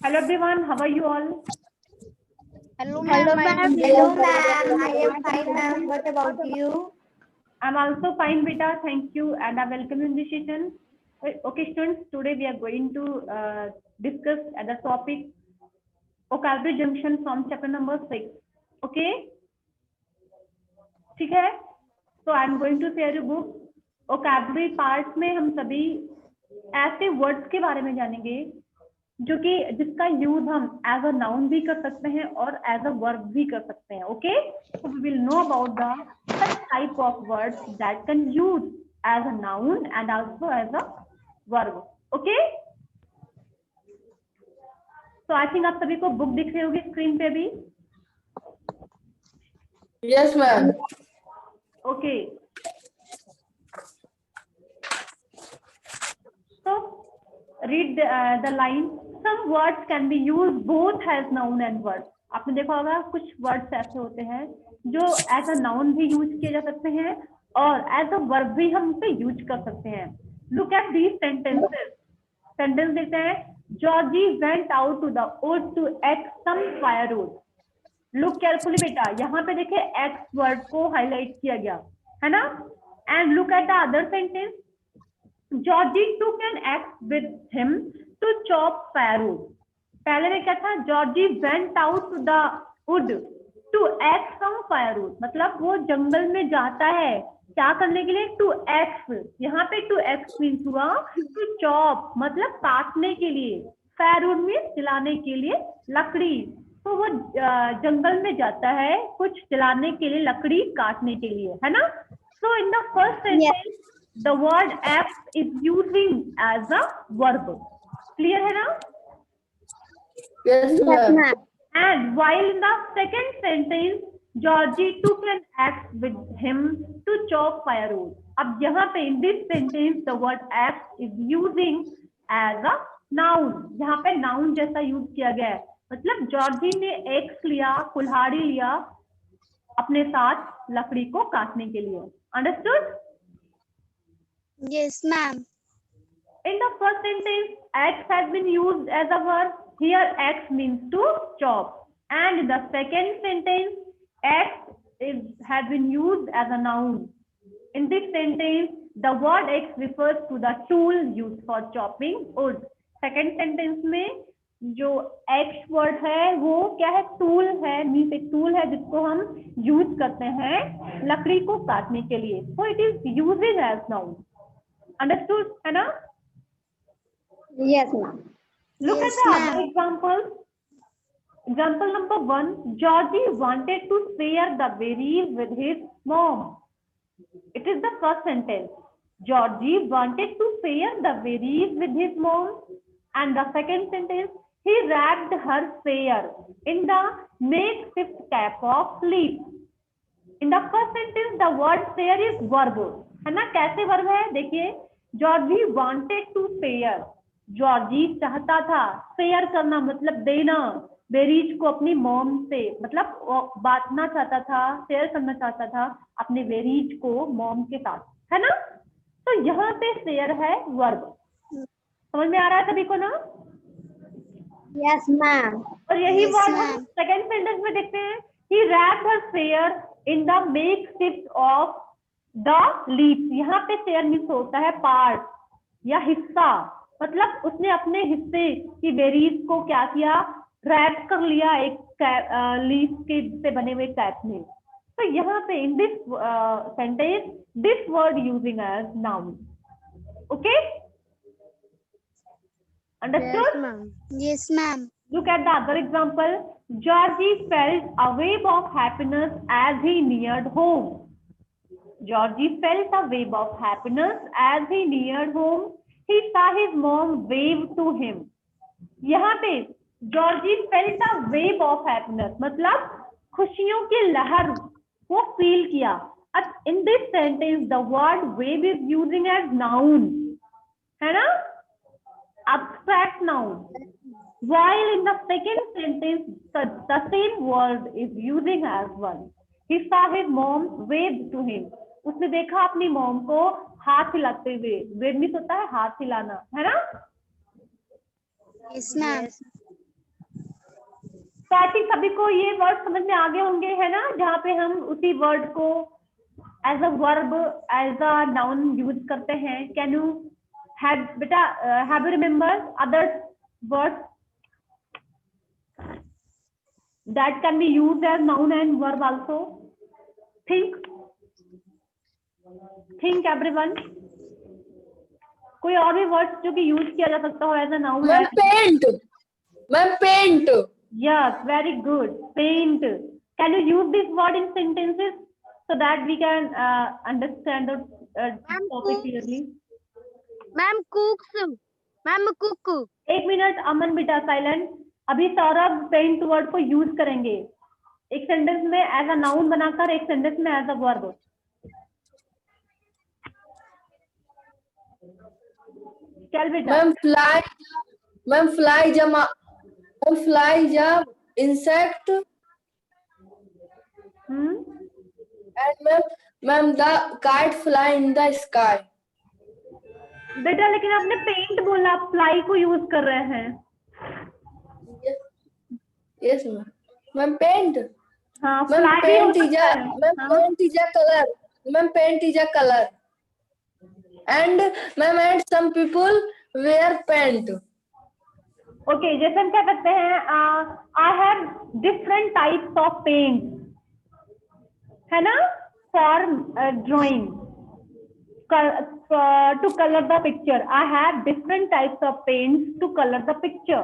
Hello everyone, how are you all? Hello, Hello, ma'am. ma'am. Hello, ma'am. I am fine, ma'am. What about you? I'm also fine, beta. Thank you, and I welcome you in this session. Okay, students. Today we are going to discuss the topic vocabulary junction from chapter number 6. Okay, ठीक है? So I'm going to share a book. vocabulary part में हम सभी ऐसे words के बारे में जानेंगे जो कि जिसका यूज हम एज अ नाउन भी कर सकते हैं और एज अ वर्ब भी कर सकते हैं. Okay, so we will know about the such type of words that can use as a noun and also as a verb. Okay, so I think आप सभी को बुक दिख रही होगी स्क्रीन पे भी. Yes ma'am. Okay, so read the line. Some words can be used both as noun and verb. आपने देखा होगा कुछ वर्ड्स ऐसे होते हैं जो एज अ नाउन भी यूज किए जा सकते हैं और एज अ वर्ब भी हम उसे यूज कर सकते हैं. Look at these sentences. Sentence देखते हैं. Georgie went out to the wood to axe some firewood. Look carefully बेटा, यहाँ पे देखिए एक्स वर्ड को हाईलाइट किया गया है ना. And look at the other sentence. Georgie took an axe with him to chop firewood. पहले में क्या था? Georgie went out to the wood to axe some firewood. मतलब वो जंगल में जाता है क्या करने के लिए? To axe. यहाँ पे to axe means हुआ to chop, मतलब काटने के लिए. Firewood means जलाने के लिए लकड़ी. तो वो जंगल में जाता है कुछ जलाने के लिए, लकड़ी काटने के लिए, है ना. So in the first sentence, the word axe is using as a verb. Clear है ना? Yes ma'am. And while in the second sentence, Georgie took an axe with him to chop firewood. अब यहाँ पे in this sentence, the word axe is using as a noun. यहाँ पे noun जैसा use किया गया है. मतलब जॉर्जी ने एक्स लिया, कुल्हाड़ी लिया अपने साथ लकड़ी को काटने के लिए. Understood? Yes, ma'am. In the first sentence, axe has been used as a verb. Here, axe means to chop. And in the second sentence, axe has been used as a noun. In this sentence, the word axe refers to the tool used for chopping wood. Second sentence में जो axe word है वो क्या है? tool है, means एक tool है जिसको हम यूज करते हैं लकड़ी को काटने के लिए. So it is used as noun. Understood है ना? Yes, ma'am. Look Yes, at the ma'am. other examples. Example number 1. Georgie wanted to share the berries with his mom. It is the first sentence. Georgie wanted to share the berries with his mom. And the second sentence, he wrapped her share in the makeshift cap of leaves. In the first sentence, the word share is verb. है ना? कैसे verb है? देखिए, Georgie wanted to share. Georgie चाहता था. Share करना मतलब देना. बेरीज को अपनी मॉम से, मतलब बांटना चाहता था, शेयर करना चाहता था अपने बेरीज को मॉम के साथ, है ना. तो यहाँ पे शेयर है वर्ब. समझ में आ रहा है सभी को ना? Yes, ma'am. और यही Yes, वर्ड हम ma'am. सेकेंड सेंटेंस में देखते हैं. He wrapped her share in the makeshift of the leaves. यहाँ पे शेयर मीन्स होता है पार्ट या हिस्सा. मतलब उसने अपने हिस्से की बेरीज को क्या किया? रैप कर लिया एक लीफ के से बने हुए कैप में. तो यहाँ पे in this sentence this word using as noun. Okay, understood? Yes, ma'am. Yes, ma'am. Look at the other example. Georgie felt a wave of happiness as he neared home. Georgie felt a wave of happiness as he neared home. He saw his mom wave to him. यहाँ पे Georgie felt a wave of happiness, मतलब खुशियों की लहर वो feel किया. In this sentence, the word wave is using as noun, है ना? Abstract noun. While in the second sentence, the same word is using as verb. He saw his mom wave to him. उसने देखा अपनी mom को हाथ हिलाते हुए. Wave means होता है हाथ हिलाना, है ना? Yes, ma'am. तो आई थिंक सभी को ये वर्ड समझ में आ गए होंगे, है ना, जहाँ पे हम उसी वर्ड को as a verb, as a noun use करते हैं. कैन यू हैव बेटा, have you remember other words that can be used as noun and verb also? think everyone. कोई और भी वर्ड्स जो कि यूज किया जा सकता हो as a noun? Ma'am paint. Ma'am paint. Yes, very good. Paint. Can you use this word in sentences so that we can understand the topic clearly? Ma'am, cooks. Ma'am, cook. एक minute अमन बेटा, silent. अभी Saurabh paint word को use करेंगे एक sentence में as a noun बनाकर, एक sentence में एज अ वर्ब. चल बेटा. Ma'am fly. मैम फ्लाई जब insect. And ma'am the kite fly in the sky. बेटा लेकिन आपने पेंट बोला, आप फ्लाई को यूज कर रहे हैं. Yes, ma'am. Ma'am, paint. हाँ, Ma'am, fly भी हो paint is सकता a. है. Ma'am, हाँ. paint is a color. Ma'am, paint is a color. And ma'am, and some people wear paint. Okay, जैसे हम क्या करते हैं, I have different types of paint, है ना, for drawing, to colour the picture. I have different types of paint to colour the picture.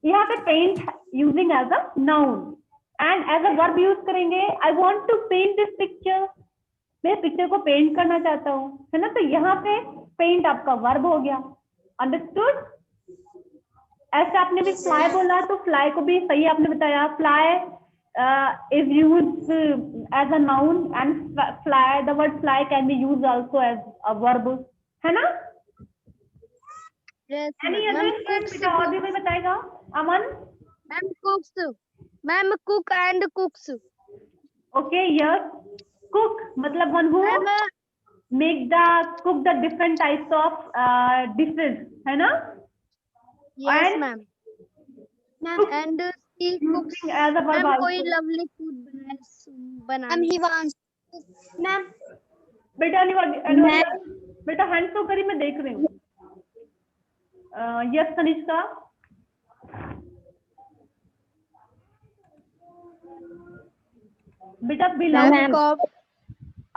यहाँ पे paint using as a noun and as a verb use करेंगे. I want to paint this picture. मैं picture को paint करना चाहता हूँ, है ना. तो यहाँ पे पेंट आपका वर्ब हो गया. अंडरस्टूड? ऐसे आपने भी फ्लाई बोला, तो फ्लाई को भी सही आपने बताया. Fly is use as a noun and fly, the word fly can be use also as a verb, है ना. Yes, Any ma'am. other Ma'am, friend बेटा और भी कोई बताएगा? अमन? Ma'am, cooks. Ma'am, cook and cooks. Okay, yes. Cook मतलब one who Ma'am, make the cook the different types of dishes, है ना. yes, And ma'am. Ma'am, cook and he cooks. using as a verb Ma'am, also. कोई lovely food बनाने. Ma'am, he wants. Ma'am, बेटा बेटा hand show करी, मैं देख रही हूँ. यस तनिष्का. बेटा बिला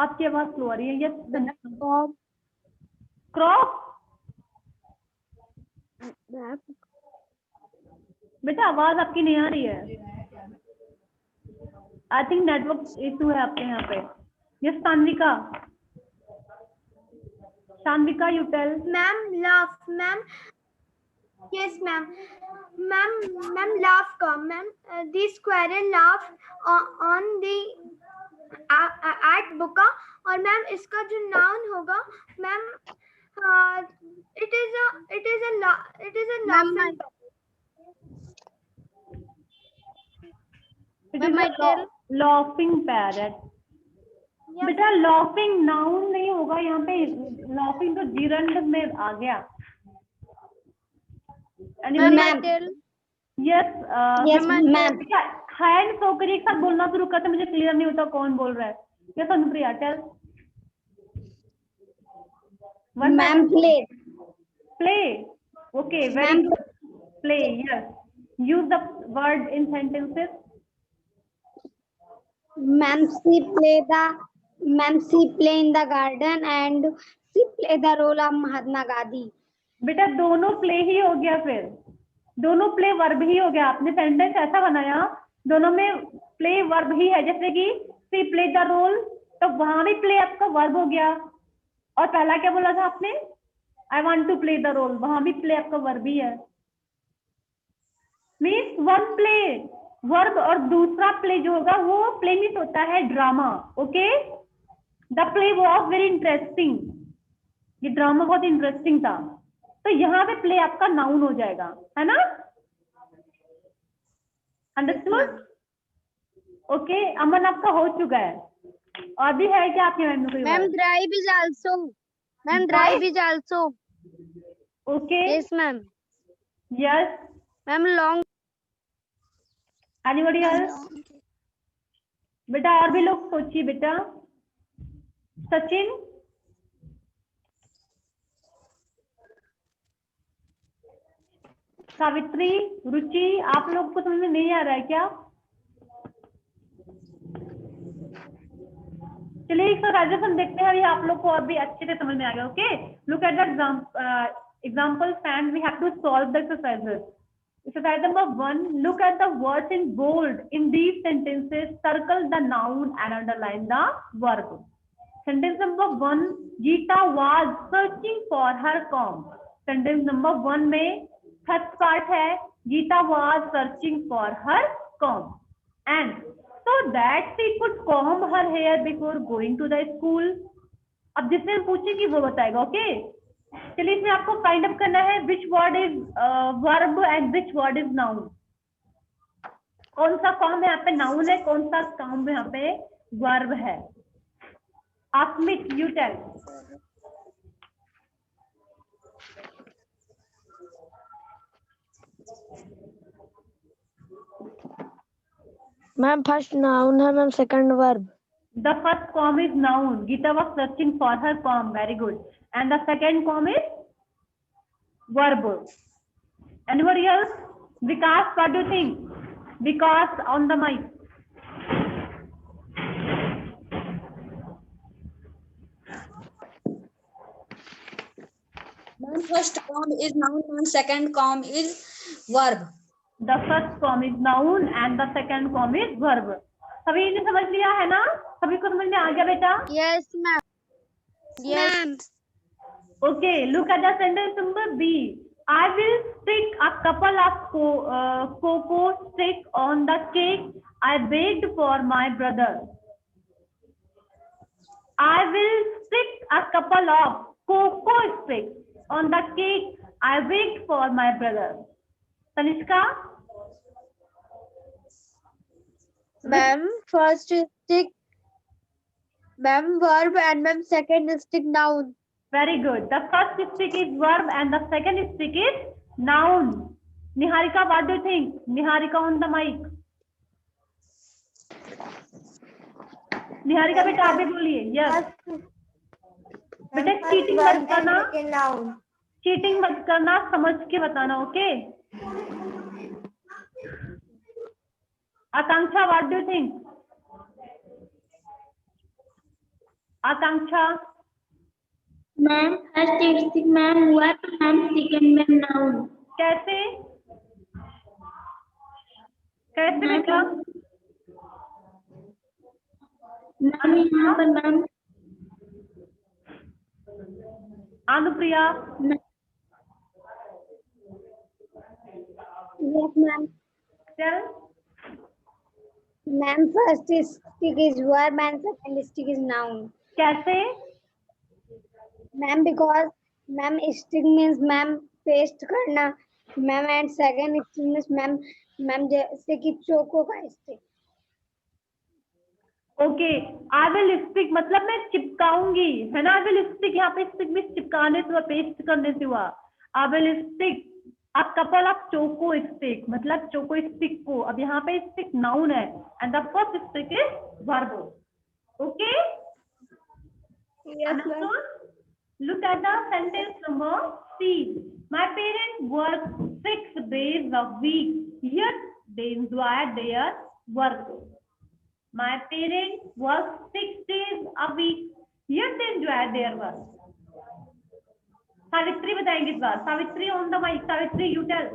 आपकी आवाज स्लो आ रही है. Yes crop. बेटा आवाज आपकी नहीं आ रही है. आई थिंक नेटवर्क इशू है आपके यहाँ पे. Yes Sanvika. Sanvika you tell. ma'am, laugh, ma'am. Yes, ma'am. Ma'am, laugh ka. Ma'am, the squirrel laugh on the at Buka. और मैम इसका जो नाउन होगा ma'am, it is a laughing. It is a laughing parrot. बेटा laughing noun नहीं होगा यहाँ पे. laughing तो जिरंड में आ गया. Yes ma'am. हैंड शो करिए, एक साथ बोलना शुरू करते, मुझे क्लियर नहीं होता कौन बोल रहा है. Yes Anupriya tell. Ma'am, play. Play. Okay, very good. Play. Yes. Use the word in sentences. Ma'am, she play in the garden and she play the role of Mahatma Gandhi. बेटा दोनों प्ले ही हो गया, फिर दोनों प्ले वर्ब ही हो गया. आपने sentence ऐसा बनाया, दोनों में प्ले वर्ब ही है. जैसे कि सी प्ले द रोल, तो वहां भी प्ले आपका वर्ब हो गया. और पहला क्या बोला था आपने, I want to play the role, वहां भी प्ले आपका वर्ब ही है. मीन्स वन प्ले वर्ब और दूसरा प्ले जो होगा वो प्ले मीन्स होता है drama. Okay, the play was very interesting. ये ड्रामा बहुत इंटरेस्टिंग था. तो यहाँ पे प्ले आपका नाउन हो जाएगा, है ना. अंडरस्टूड? ओके, अमन आपका हो चुका है. और भी है क्या आपके मन में कोई? Ma'am, drive is also. Ma'am, drive is also. Okay. Yes, ma'am. Yes. Ma'am, long. Anybody else? बेटा और भी लोग सोचिए बेटा। सचिन, सावित्री, रुचि, आप लोग को समझ में नहीं आ रहा है क्या? चलिए एक राजस्थान देखते हैं, अभी आप लोग को और भी अच्छे से समझ में आ गया। Okay, look at the examples and we have to solve the exercises. Exercise number 1, look at the words in bold. In these sentences, circle the noun and underline the verb. Sentence number 1, Geeta was searching for her comb. Sentence number 1 में first part है Geeta was searching for her comb and so that she could comb her hair before going to the school. अब जिससे हम पूछेंगे वो बताएगा। Okay, चलिए इसमें आपको फाइंड अप करना है which word is verb and which word is noun. कौन सा फॉर्म यहाँ पे नाउन है, कौन सा फॉर्म यहाँ पे वर्ब है। Asmit, you tell. Ma'am first noun है ma'am, second verb. The first form is noun. Geeta was searching for her comb. Very good. And the second form is verb. Anybody else? Vikas, what do you think? Vikas on the mic. Ma'am, first form is noun and second form is verb. The first form is noun and the second form is verb. सभी ने समझ लिया है ना? सभी को समझ में आ गया बेटा? Yes, ma'am. Yes. Ma'am. Okay, look at the sentence number B. I will stick a couple of cocoa stick on the cake I baked for my brother. I will stick a couple of cocoa sticks on the cake I baked for my brother. Tanishka? Ma'am, first stick, ma'am, verb, and ma'am, second stick, noun. Very good. The first stick is verb and the second stick is noun. Niharika, what do you think? Niharika on the mic. Niharika बेटा आप भी बोलिए। Yes बेटा, cheating मत करना, cheating मत करना, समझ के बताना। Okay, Akanksha, what do you think? Akanksha? Ma'am first stick ma'am verb, ma'am second ma'am noun. कैसे कैसे बेटा? मैम यहाँ पर मैम अनुप्रिया? Yes, ma'am. चल Ma'am, first stick is verb and second stick is noun. कैसे? Ma'am, because ma'am stick means ma'am paste करना, ma'am, and second stick means ma'am जैसे कि चोको का stick. Okay, I will stick मतलब मैं चिपकाऊंगी, है ना? आई विल स्टिक यहाँ पे स्टिक में चिपकाने से हुआ, पेस्ट करने से हुआ। I will stick a couple of choco stick मतलब चोको स्टिक को। अब यहाँ पे स्टिक नाउन है and the first stick is verb. Okay, Yes, ma'am. look at the sentence number C. My parents work 6 days a week, yet they enjoy their work. My parents work 6 days a week, yet they enjoy their work. Savitri बताएंगे इस बार। Savitri on the mic. Savitri, you tell.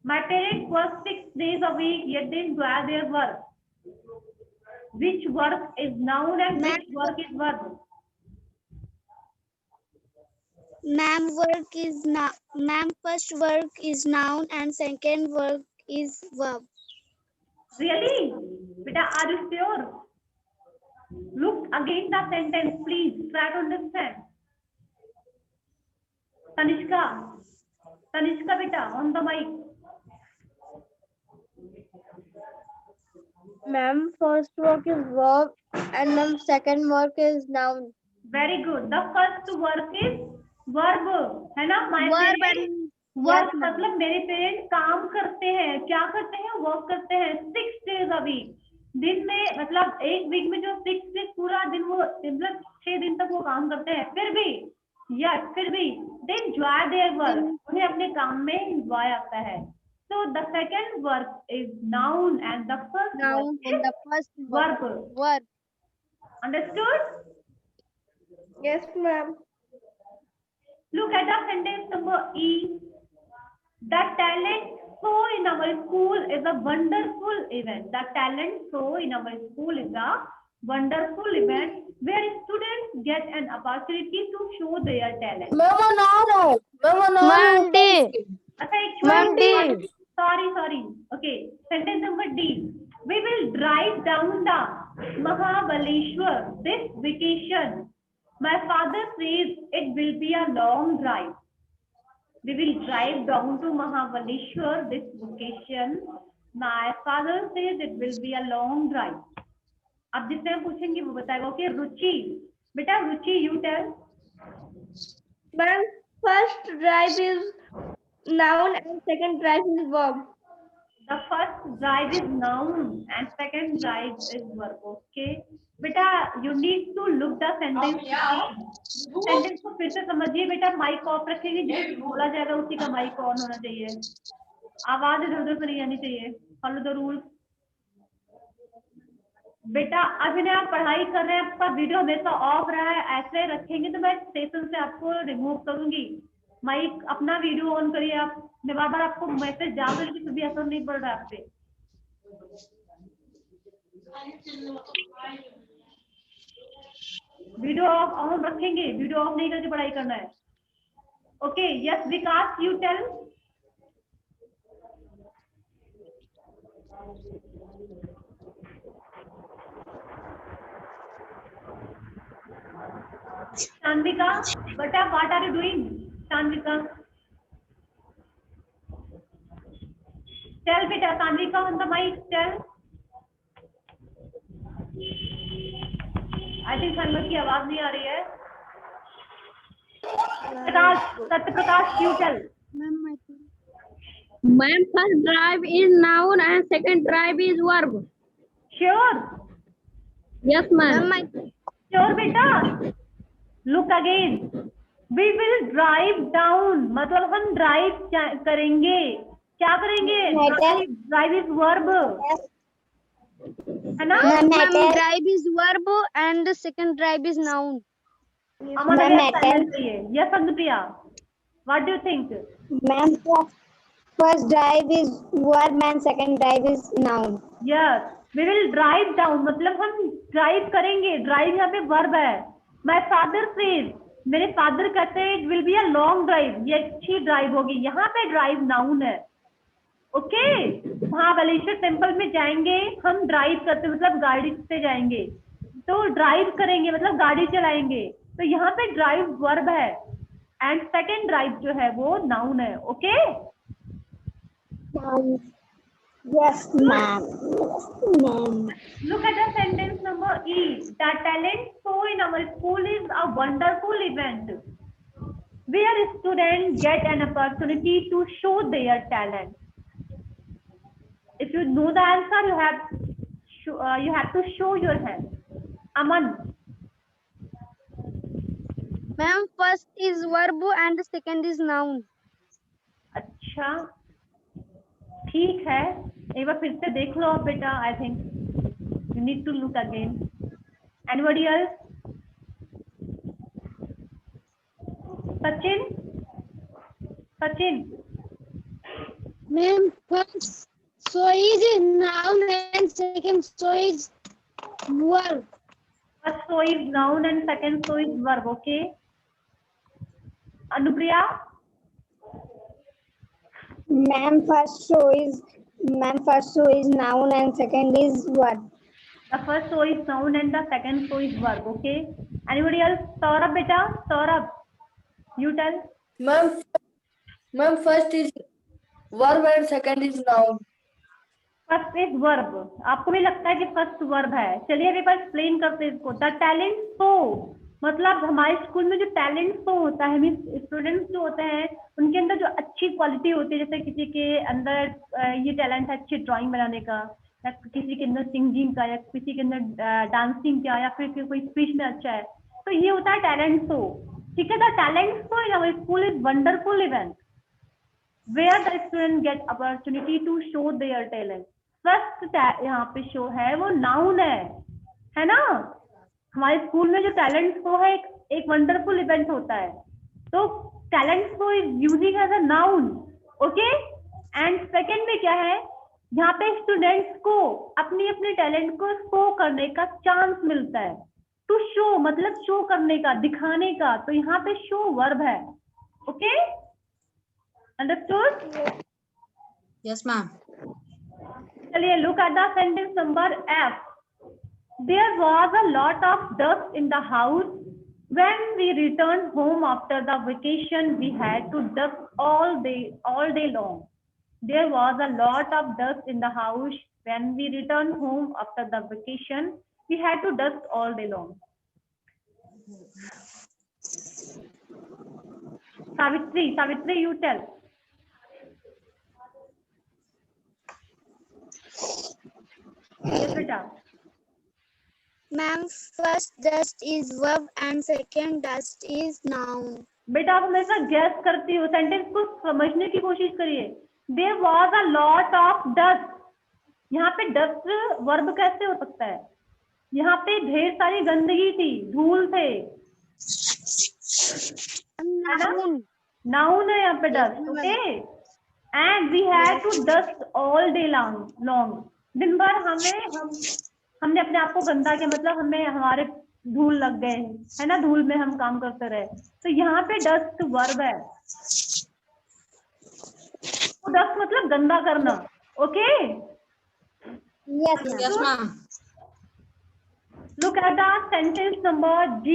My parents work 6 days a week, yet they enjoy their work. Which work is noun and which work is verb? Ma'am, ma'am, first work is noun and second work is verb. Really? Beta, are you sure? Look again the sentence, please. Try to understand. Tanishka. Tanishka, beta, on the mic. Ma'am, first work is verb, and ma'am, second work is noun. Very good. The first work is verb, है ना? My Verb parents work मतलब मेरे parents काम करते हैं, क्या करते हैं, वर्क करते हैं 6 days a week। दिन में मतलब एक वीक में जो 6 days पूरा दिन वो मतलब 6 दिन तक वो काम करते हैं, फिर भी दे एंजॉय देयर वर्क, उन्हें अपने काम में एंजॉय आता है। So the second verb is noun and the first Noun verb and the first is verb. verb. Understood? Yes, ma'am. Look at the sentence number E. The talent show in our school is a wonderful event. The talent show in our school is a wonderful event where students get an opportunity to show their talent. Ma'am वो noun है, ma'am वो noun है, Ma'am, D. अच्छा एक Ma'am, D. sorry. Okay, sentence number D. We will drive down the Mahabaleshwar this vacation. My father says it will be a long drive. We will drive down to Mahabaleshwar this vacation. My father says it will be a long drive. अब जिससे हम पूछेंगे वो बताएगा। Okay रुचि, बेटा रुचि you tell. Ma'am, first drive is noun and second drive is verb. The first drive is noun and second drive is verb. Okay, बेटा you need to look the sentence. Sentence को फिर से समझिए बेटा, mic off रखेंगे, जो बोला जाएगा उसी का माइक ऑन होना चाहिए, आवाज इधर उधर से नहीं आनी चाहिए। Follow the rule. बेटा अभी ना आप पढ़ाई कर रहे हैं, आपका वीडियो हमेशा ऑफ रहा है, ऐसे रखेंगे तो मैं सेशन से आपको रिमूव करूंगी। माइक अपना वीडियो ऑन करिए आप, मैं बार बार आपको मैसेज डाल रही हूँ, भी असर नहीं पड़ रहा है आप पे। वीडियो ऑन रखेंगे, वीडियो ऑफ नहीं करके पढ़ाई करना है। Okay yes Vikas you tell. Shanvika, beta, what are you doing? Shanvika, tell beta. Shanvika on the mic, tell. I think Shanvika की आवाज नहीं आ रही है। प्रकाश, Satya Prakash, you tell. Ma'am, first drive is noun and second drive is verb. Sure, Yes, ma'am. sure beta. Look again. We will drive down, मतलब हम drive करेंगे, क्या करेंगे? ड्राइव इज वर्ब, है ना? Ma'am, Drive is verb and the second drive is noun. Yes, Anupriya. What do you think? ma'am, first drive is verb and second drive is noun. Yes, we will drive down, मतलब हम drive करेंगे, drive यहाँ पे verb है। My father says, मेरे father कहते हैं it will be a long drive, ये अच्छी ड्राइव होगी, यहाँ पे ड्राइव नाउन है। ओके, महाबलेश्वर टेम्पल में जाएंगे, हम ड्राइव करते मतलब गाड़ी से जाएंगे, तो ड्राइव करेंगे मतलब गाड़ी चलाएंगे, तो यहाँ पे ड्राइव वर्ब है एंड सेकेंड ड्राइव जो है वो नाउन है। Okay Yes, ma'am. Look at the sentence number E. The talent show in our school is a wonderful event where students get an opportunity to show their talent. If you know the answer, you have to show your hand. Aman. Ma'am, first is verb and the second is noun. अच्छा ठीक है, एक बार फिर से देख लो आप बेटा। I think you need to look again. Anybody else? Sachin, Sachin. Ma'am, first so is noun and second so is verb. First so is noun and second so is verb. Okay. Anupriya? Ma'am, first so is noun and second is verb. The first so is noun and the second so is verb. Okay. Anybody else? Saurabh beta, Saurabh, you tell. Ma'am, first is verb and second is noun. First is verb, आपको भी लगता है कि first verb है? चलिए अभी explain करते हैं इसको। द टैलेंट शो, मतलब हमारे स्कूल में जो टैलेंट तो होता है, मीन्स स्टूडेंट्स जो होते हैं उनके अंदर जो अच्छी क्वालिटी होती है, जैसे किसी के अंदर ये टैलेंट है अच्छी ड्राइंग बनाने का, या किसी के अंदर सिंगिंग का, या किसी के अंदर डांसिंग का, या फिर कोई स्पीच में अच्छा है, तो ये होता है टैलेंट शो। ठीक है, the talent show in our school is wonderful event where the student get opportunity to show their talent. First यहाँ पे शो है वो नाउन है ना। हमारे स्कूल में जो टैलेंट शो है एक वंडरफुल इवेंट होता है, तो talent show is using as a noun, okay. And second में क्या है, यहाँ पे स्टूडेंट्स को अपनी अपने टैलेंट को शो करने का चांस मिलता है। टू शो मतलब शो करने का, दिखाने का, तो यहाँ पे शो वर्ब है, ओके, अंडरस्टूड? Yes, ma'am. चलिए, look at the sentence number F. There was a lot of dust in the house. When we returned home after the vacation, we had to dust all day long. There was a lot of dust in the house. When we returned home after the vacation, we had to dust all day long. Savitri, you tell. Yes, beta. Ma'am, first dust is verb and second dust is noun. बेटा आप हमेशा gas करती हो, sentence को समझने की कोशिश करिए। There was a lot of dust. यहाँ पे डस्ट वर्ब कैसे हो सकता है? यहाँ पे ढेर सारी गंदगी थी, धूल थे, Noun. नाउन है यहाँ पे dust, okay. And we had to dust all day long. दिन भर हमने अपने आप को गंदा किया, मतलब हमें हमारे धूल लग गए, है ना, धूल में हम काम करते रहे। तो यहाँ पे डस्ट वर्ब है, तो डस्ट मतलब गंदा करना, okay. Yes, ma'am. Yes, ma'am. Look at the sentence number G.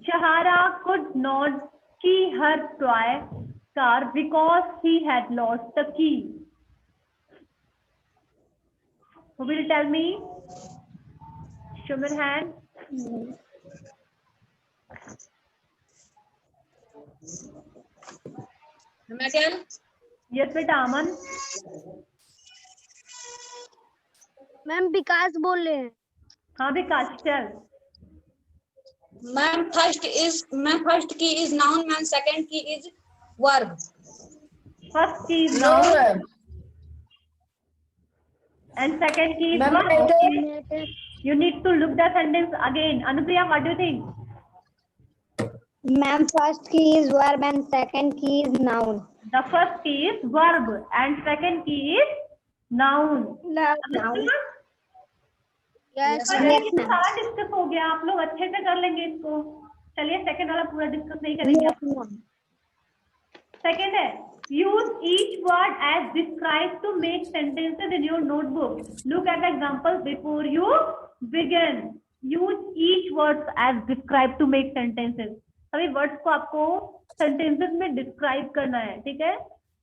Chahara could not key her toy car because he had lost the key. Who will tell me? Show your hand. May I tell? Yes, beta Aman. Ma'am Vikas बोल रहे हैं। हाँ विकास, tell. Ma'am, first key is noun, ma'am. Second key is verb. First key is No, noun ma'am. and second key is Ma'am, verb. I think- You need to look the sentence again. Anupriya, what do you think? Ma'am, first key is verb and second key is noun. The first key is verb and second key is noun. Noun. Yes, पर yes, ये ma'am. सारा discuss हो गया, आप लोग अच्छे से कर लेंगे इसको। चलिए सेकंड वाला पूरा डिस्कस नहीं करेंगे। Yes, ma'am. सेकंड है, use each word as described to make sentences in your notebook. Look at the examples before you begin. Use each words as described to make sentences. सभी words को आपको sentences में describe करना है, ठीक है।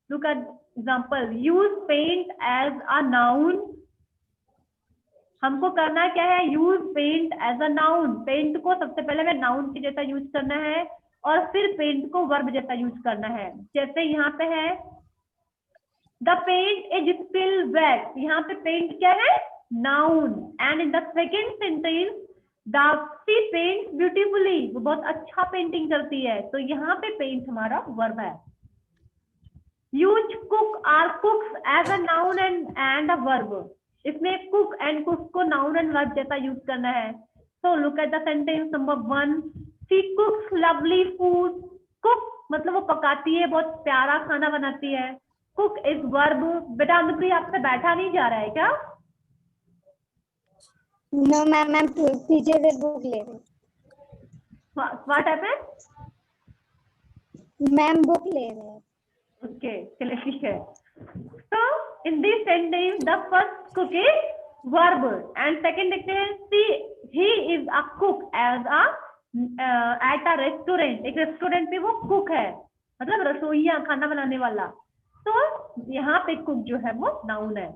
Look at example. Use paint as a noun. हमको करना क्या है, use paint as a noun. Paint को सबसे पहले मैं नाउन के जैसा यूज करना है और फिर पेंट को वर्ब जैसा यूज करना है। जैसे यहाँ पे है the paint is still wet, यहाँ पे पेंट क्या है, noun. And in the second sentence the she paints beautifully, वो बहुत अच्छा पेंटिंग करती है, तो यहाँ पे पेंट हमारा वर्ब है। Use cook or cooks as a noun and a verb, इसमें कुक एंड कुक को नाउन एंड वर्ब जैसा यूज करना है। So look at the sentence number 1. She cooks lovely food. Cook मतलब वो पकाती है, बहुत प्यारा खाना बनाती है। Cook is verb. बेटा अनुप्रिया आपसे बैठा नहीं जा रहा है क्या? No, ma'am, मैम पीछे से बुक ले रहे हैं। What happened? मैम बुक ले रहे हैं। ओके, चलिए ठीक है। So in this sentence the first cook is verb and second देखते हैं he is a cook as a at a restaurant। एक रेस्टोरेंट पे वो कुक है, मतलब रसोइया, खाना बनाने वाला। तो यहाँ पे कुक जो है वो नाउन है।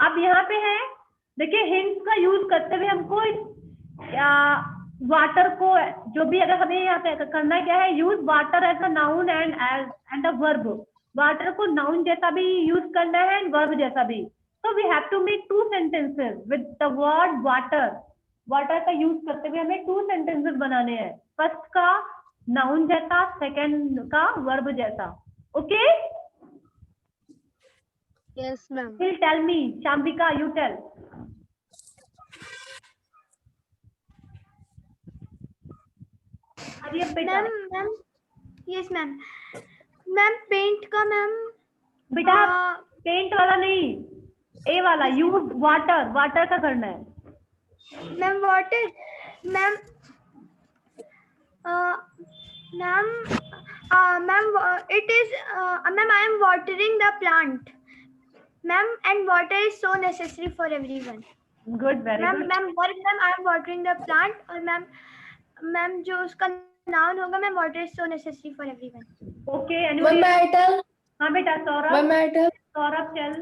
अब यहाँ पे है देखिए हिंट्स का यूज करते हुए हमको वाटर को, जो भी अगर हमें यहाँ पे करना क्या है, use water as a noun and a verb. Water को नाउन जैसा भी यूज करना है एंड वर्ब जैसा भी। So we have to make 2 sentences with the word water. Water का यूज करते हुए हमें 2 sentences बनाने हैं, फर्स्ट का नाउन जैसा, सेकंड का वर्ब जैसा। Okay, Yes, ma'am. Will tell me, Shambika, you tell. अरे बेटा, ma'am yes ma'am. Ma'am paint का मैम बेटा पेंट वाला नहीं, ए वाला, यूज वाटर, वाटर का करना है। Ma'am water ma'am ma'am it is ma'am, I am watering the plant ma'am, and water is so necessary for everyone. Good, very ma'am good. Ma'am verb ma'am I am watering the plant, और ma'am जो उसका noun होगा ma'am, water is so necessary for everyone. Okay, Ma'am, may I tell? हाँ बेटा, Ma'am, Saurabh, may I tell? Saurabh चल।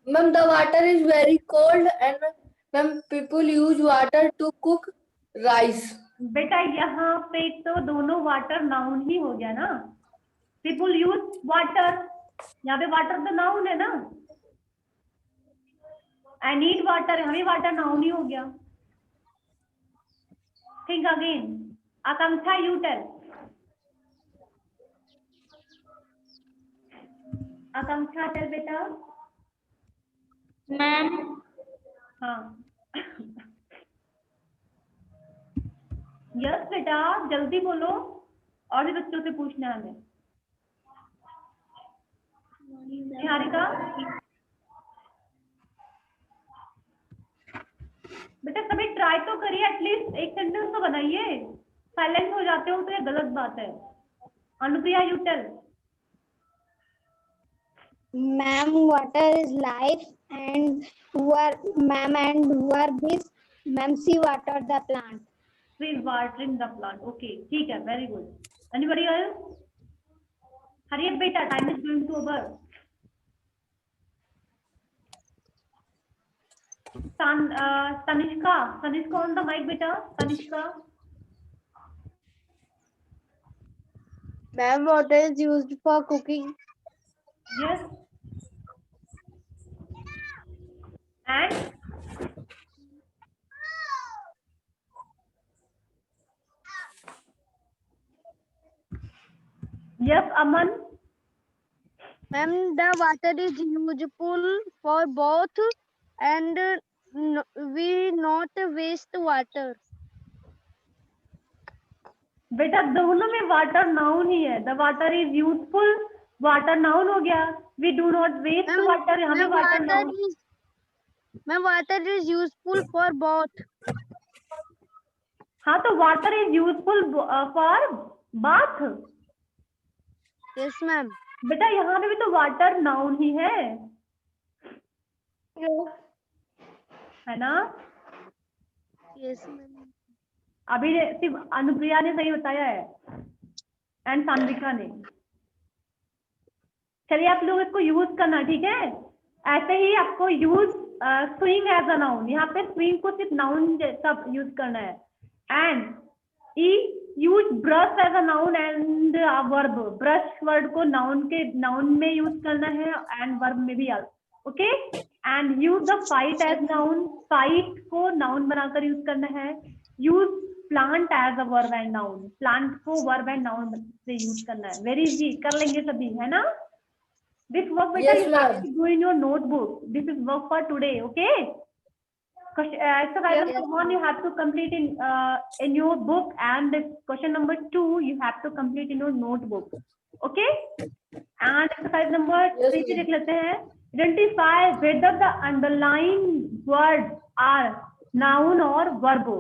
Ma'am, the water is very cold and ma'am, people use water to cook rice. बेटा यहाँ पे तो दोनों water noun ही हो गया ना, पीपुल यूज वाटर, यहाँ पे वाटर तो नाउन है ना, आई नीड वाटर, यहाँ भी वाटर नाउन ही हो गया। Think again, Akanksha you tell. Akanksha tell बेटा। Ma'am, हाँ यस बेटा, जल्दी बोलो, और भी बच्चों से पूछना है हमें। निहारिका, बेटा सभी ट्राई तो करिए, एटलीस्ट एक सेंटेंस तो बनाइए, साइलेंट हो जाते हो तो ये गलत बात है। Anupriya you tell. Ma'am, water is life and verb is ma'am, she water the plant. Please watering the plant. Okay, ठीक है, very good. Anybody else? हरिये बेटा, time is going to over. Tanishka on the mic बेटा, Tanishka. Ma'am, water is used for cooking. Yes. And yes, Aman. Ma'am, the water is useful for both and we not waste water. बेटा दोनों में water noun ही है, the water is useful, water noun हो गया, we do not waste water, यहाँ पे water noun. Ma'am, water is useful for both. हाँ तो water is useful for bath. Yes, ma'am. बेटा यहाँ पे भी तो वाटर नाउन ही है ना। Yes, ma'am. अभी सिर्फ अनुप्रिया ने सही बताया है एंड सान्विका ने। चलिए आप लोग इसको यूज करना, ठीक है। ऐसे ही आपको use swing as a noun, यहाँ पे स्विंग को सिर्फ नाउन जैसा यूज करना है। And use brush as a noun and verb, brush word को नाउन में यूज करना है एंड वर्ब में भी। Okay, and use the fight as noun, fight को नाउन बनाकर यूज करना है। Use plant as a verb and noun, plant को वर्ब एंड नाउन से यूज करना है। वेरी इजी, कर लेंगे सभी, है ना। This work beta Yes, you have ma'am. to do in your notebook. This is work for today, okay? Exercise number 1 you have to complete in your book, and question number 2 you have to complete in your notebook, okay? And exercise number 3 Yes, देख लेते हैं। Identify whether the underlined words are noun or verb.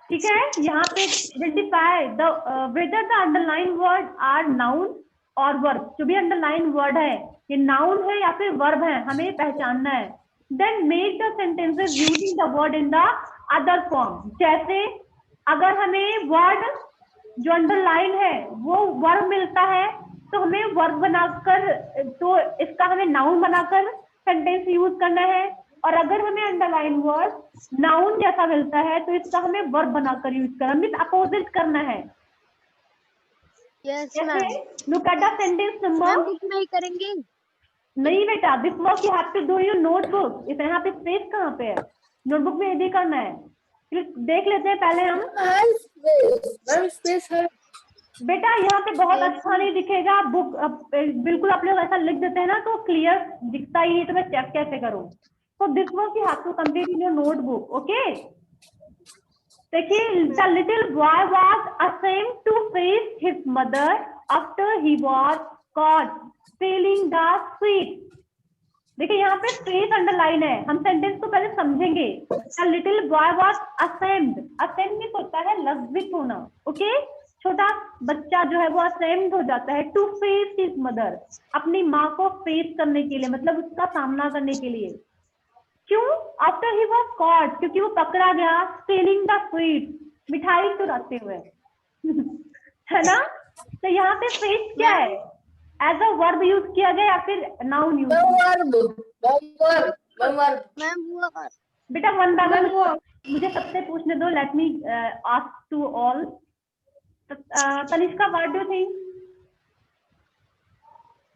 ठीक है, यहाँ पे identify the whether the underlined words are noun और verb, जो भी अंडरलाइन वर्ड है ये नाउन है या फिर वर्ब है, हमें पहचानना है। Then make the sentences using the word in the other form. जैसे अगर हमें वर्ड जो अंडरलाइन है वो वर्ब मिलता है तो हमें वर्ब बनाकर, तो इसका हमें नाउन बनाकर सेंटेंस यूज करना है। और अगर हमें अंडरलाइन वर्ड नाउन जैसा मिलता है तो इसका हमें वर्ब बनाकर यूज करना, मीन अपोजिट करना है। यस जैसे look at the sentence number, book में ही करेंगे। नहीं बेटा, this work you have to do your notebook. इस यहाँ पे स्पेस कहाँ पे है? नोटबुक में यदि करना है। फिर देख लेते हैं पहले हम। मैम स्पेस है बेटा यहाँ पे बहुत अच्छा नहीं दिखेगा, बुक बिल्कुल आप लोग ऐसा लिख देते हैं ना तो क्लियर दिखता ही नहीं, तो मैं चेक कैसे करूँ? तो this work you have to complete in your notebook. Okay, देखिए, the little boy was ashamed to face his mother after he was caught stealing the sweet. देखिए यहाँ पे फेस अंडरलाइन है, हम सेंटेंस को पहले समझेंगे। The little boy was ashamed, ashamed means होता है लज्जित होना। ओके, छोटा बच्चा जो है वो असेम्ड हो जाता है टू फेस हिज मदर, अपनी माँ को फेस करने के लिए, मतलब उसका सामना करने के लिए। क्यों? आफ्टर ही वाज कॉट, क्योंकि वो पकड़ा गया स्टीलिंग द स्वीट, मिठाई चुराते हुए है ना। तो यहाँ पे फेस क्या है? एज अ वर्ब यूज किया गया या फिर नाउन यूज? मैम बेटा वन बाय वन मुझे सबसे पूछने दो। Let me ask to all. Tanishka, what do you think?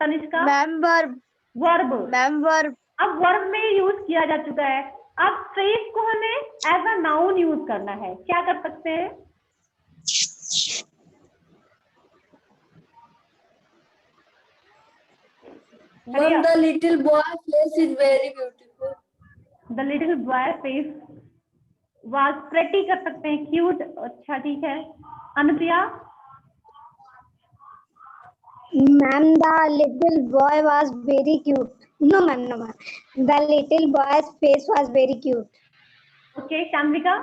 Tanishka, ma'am verb, verb. Ma'am verb. अब वर्ब में यूज किया जा चुका है, अब फ्रेज को हमें एज अ नाउन यूज करना है। क्या कर सकते हैं? Ma'am, the little boy face is very beautiful. The little boy face was pretty कर सकते हैं, क्यूट। अच्छा ठीक है। Anupriya, Ma'am, the little boy was very cute. No, ma'am, no, ma'am. The little boy's face was very cute. Okay. Shanvika,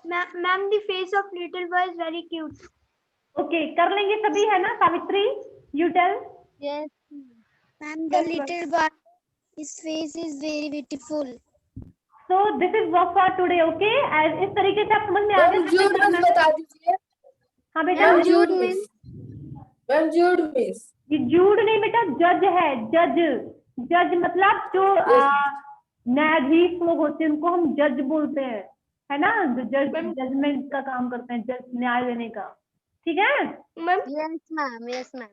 Ma'am, the face of little boy is very cute. Okay, कर लेंगे सभी, है ना? Savitri, you tell. Yes Ma'am, the little boy, his face is very beautiful. So this is work for today. Okay, इस तरीके से आप समझ में आ Ma'am, Jude miss बता दीजिए। हाँ बेटा, Jude miss. Ma'am, Jude miss. ये जूड नहीं बेटा, जज है। जज, जज मतलब जो न्यायाधीश लोग होते हैं उनको हम जज बोलते हैं, है ना? जो जज जजमेंट का काम करते हैं, जज न्याय देने का। ठीक है। Yes ma'am, yes ma'am.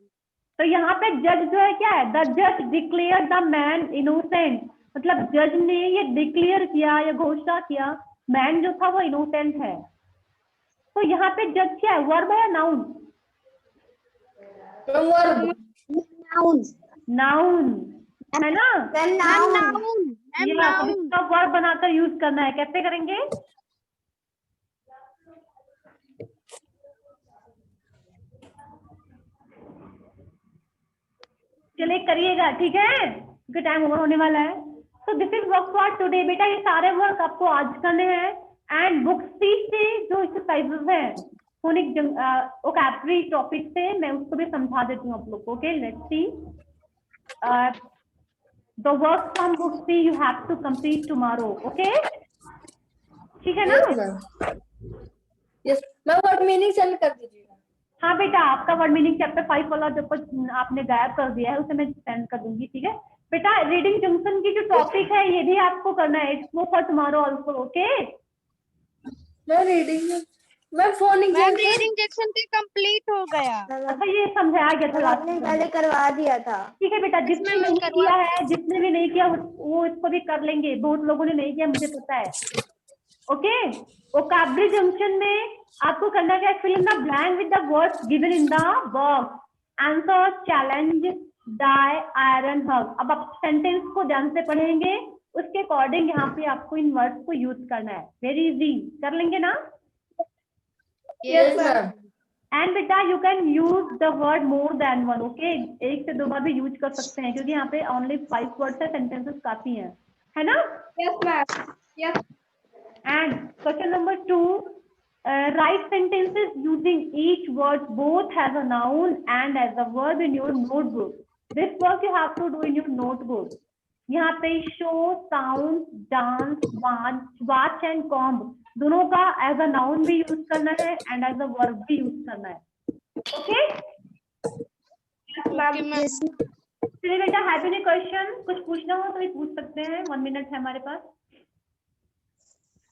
तो यहाँ पे जज जो है क्या है? द जज डिक्लेयर द मैन इनोसेंट, मतलब जज ने ये डिक्लेयर किया या घोषणा किया मैन जो था वो इनोसेंट है। तो यहाँ पे जज क्या है? वर्ब है या नाउन? Verb. Noun. नाउन है ना? नाउन, इसका वर्ब बनाकर यूज करना है। कैसे करेंगे? चलिए करिएगा, ठीक है, क्योंकि टाइम ओवर होने वाला है। तो this is work for today. बेटा ये सारे वर्क आपको आज करने हैं। एंड बुक्स से जो एक्सरसाइजेस हैं फोनिक वोकैबुलरी टॉपिक से, मैं उसको भी समझा देती हूँ आप लोग को। Okay, let's see the work from books see you have to complete tomorrow. Okay, ठीक है ना? Yes, ma'am. Yes, ma'am. What meaning send कर दीजिएगा। हाँ बेटा, आपका वर्ड मीनिंग चैप्टर 5 वाला जो कुछ आपने गायब कर दिया है उसे मैं सेंड कर दूंगी। ठीक है बेटा, रीडिंग जंक्शन की जो टॉपिक है ये भी आपको करना है। It's for tomorrow also. Okay, मैं रीडिंग मैं फोनिक रीडिंग सेक्शन पे कंप्लीट हो गया। अच्छा ये समझाया गया था लास्ट में, पहले करवा दिया था। ठीक है बेटा। जिसने नहीं किया है, जिसने भी नहीं किया वो इसको भी कर लेंगे। बहुत लोगों ने नहीं किया, मुझे पता है। ओके, वोकैबुलरी जंक्शन में आपको करना क्या? Fill in the blank with the words given in the box. Answer, challenge, die, iron, hug. अब आप सेंटेंस को ध्यान से पढ़ेंगे, उसके अकॉर्डिंग यहाँ पे आपको इन वर्ड्स को यूज करना है। वेरी इजी, कर लेंगे ना? Yes, ma'am. एंड बेटा you can use the word more than one. Okay, एक से दो बार भी यूज कर सकते हैं, क्योंकि यहाँ पे ओनली 5 वर्ड्स है, सेंटेंसेस काफी हैं, है ना? Yes, ma'am. Yes. And question number 2, write sentences using each word both as a noun and as a verb in your notebook. This work you have to do in your notebook. यहाँ पे show, sound, dance, watch and comb दोनों का as a noun भी use करना है and as a verb भी use करना है। ओके, चलिए बेटा, हैव एनी क्वेश्चन? कुछ पूछना हो तो भी पूछ सकते हैं, 1 मिनट है हमारे पास।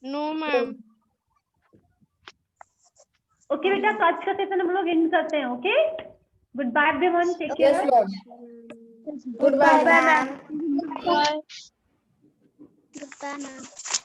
No ma'am. ओके बेटा, आज का सेशन हम लोग एंड करते हैं। Okay, good bye everyone, take care. Yes, ma'am. Goodbye, Goodbye. ma'am. Bye. Goodbye, ma'am.